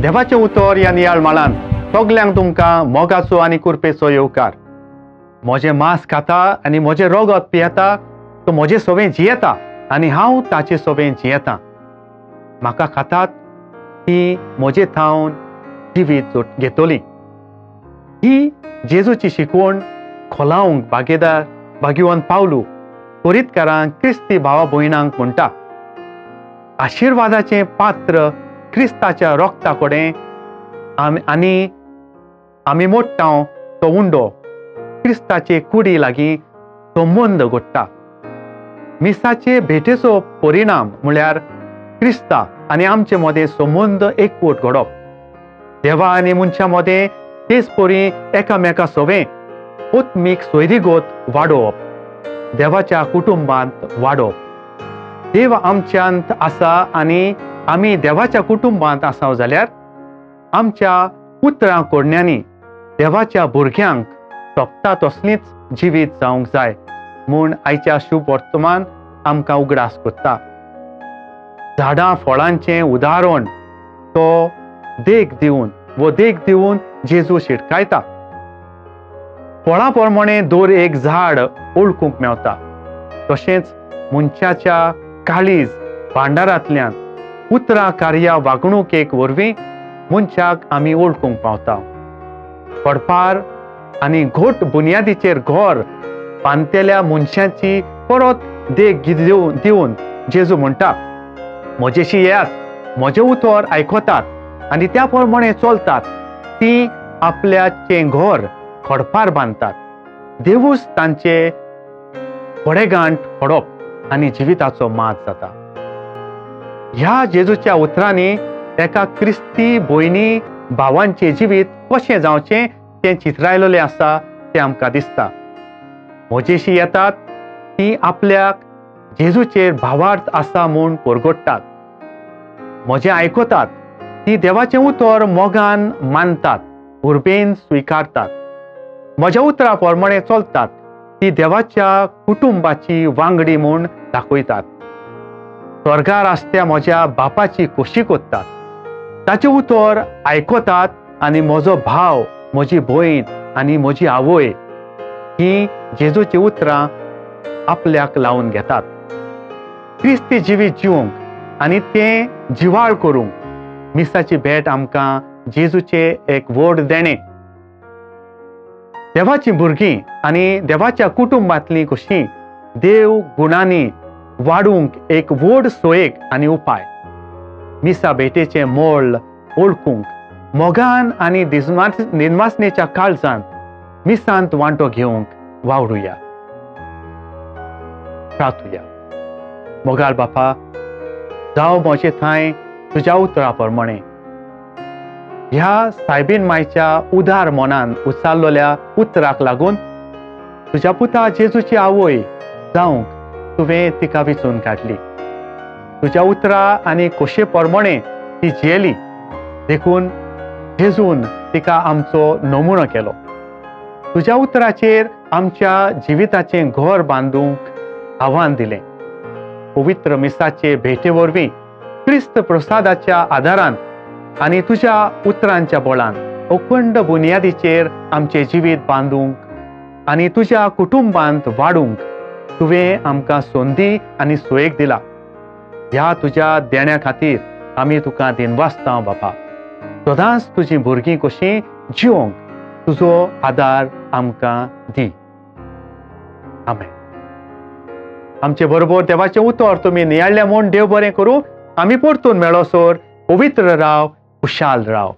देवाचें उतर ह्या नियाळ माळान सगल्यांक तुमकां मोगाचो आनी कुरपेचो येवकार. म्हजें मांस खाता आनी म्हजें रगत पियेता तो म्हजे सवें जियेता आनी हांव ताचे सवें जियेतां. म्हाका खातात ती म्हजे थावन जिवीत घेतली. ही जेजूची शिकवण खोलावंक भाग्यवान पावलू कोरीतकारांक क्रिस्ती भावा भयणांक म्हणटा. आशिर्वादाचें पात्र क्रिस्ताच्या रोगता कडेन आनी आमी मोडटाव तो उंडो क्रिस्ताचे कुडी लागीं संबंद घडटा. मिसाचे भेटेचो परिणाम म्हळ्यार क्रिस्ता आनी आमचे मदें संबंद एकवट घडप. देवा आनी मनशा मदें तेच परी एकामेका सवें आत्मीक सोयरीगत वाडोवप, देवाच्या कुटुंबांत वाडप. देव आमच्यांत आसा आनी आमी देवाच्या कुटुंबांत आसाव जाल्यार आमच्या उतरां कोडण्यांनी देवाच्या भुरग्यांक सोबता तसलीच जिवीत जावंक जाय म्हूण आयच्या शुभ वर्तमान आमकां उगडास कोत्ता. झाडां फळांचें उदाहरण तो देख दिवन जेजू शिडकायता. फळां प्रमाणे दर एक झाड ओळखूंक मेवता, तशेंच मनशाच्या काळीज भांडारांतल्यान उतरां कार्या वागणुकेक वरवीं मनशाक आमी ओळखूंक पावता. पडपार आनी घोट बुनयादीचेर घर बांदतेल्या मनशाची परत देख दिवन जेजू म्हणटा, म्हजेशी येयात, म्हजें उतर आयकतात आनी त्या प्रमाणे चलतात. ती आपल्याचें घर खडपार बांदतात. देवूच तांचे पडेगांठ पडप आनी जिविताचो मात जाता. ह्या जेजूच्या उतरांनी एका क्रिस्ती भयणी भावांचें जिवीत कशें जावचें तें चित्रायलेलें आसा तें आमकां दिसता. म्हजेशी येतात ती आपल्याक जेजूचेर भावार्थ आसा म्हूण परगडटात. म्हजें आयकतात ती देवाचें उतर मोगान मानतात, उर्बेन स्विकारतात. म्हज्या उतरा प्रमाणे चलतात ती देवाच्या कुटुंबाची वांगडी म्हूण दाखयतात. स्वर्गार आसत्या म्हज्या बापाची खोशी कोत्तात. ताचें उतर आयकतात आनी म्हजो भाव, म्हजी भयण आनी म्हजी आवय ही जेजूची उतरां आपल्याक लावन घेतात. क्रिस्ती जिवीत जिवंक आनी तें जिवाळ करूंक मिसाची भेट आमकां जेजूचे एक व्हड देणें. देवाची भुरगीं आनी देवाच्या कुटुंबांतलीं कशीं देव गुणांनी वाडूंक एक व्हड सोयेक आनी उपाय. मिसा भेटेचें मोल ओळखूंक मोगान आनी निदमासणेच्या काळजांत मिसांत वांटो घेवंक वावडुया. प्रार्थुया. मोगाळ बापा, जावं म्हजें थंय तुज्या उतरा प्रमाणे ह्या सायबीन मायच्या उदार मनान उचारलेल्या उतराक लागून तुज्या पुता जेजूची आवय जावंक तुवें तिका वेंचून काडली. तुज्या उतरा आनी खोशे प्रमाणे ती जियेली देखून जेजून तिका आमचो नमुनो केलो. तुज्या उतराचेर आमच्या जिविताचें घर बांदूंक आव्हान दिलें. पवित्र मिसाचे भेटे वरवीं क्रिस्त प्रसादाच्या आदारान आनी तुज्या उतरांच्या बळान अखंड बुनयादीचेर आमचें जिवीत बांदूंक आनी तुज्या कुटुंबांत वाडूंक तुवें आमकां संदी आनी सोयेक दिला. ह्या तुज्या देण्या खातीर आमी तुका दिनवासता बापा. सदांच तुजीं भुरगीं कशीं जिवंक तुजो आदार आमकां दी. आमेन. आमचे बरोबर देवाचें उतर तुमी नियाळ्ळें म्हूण देव बरें करूं. आमी परतून मेळोसर पवित्र राव, खुशाल राव.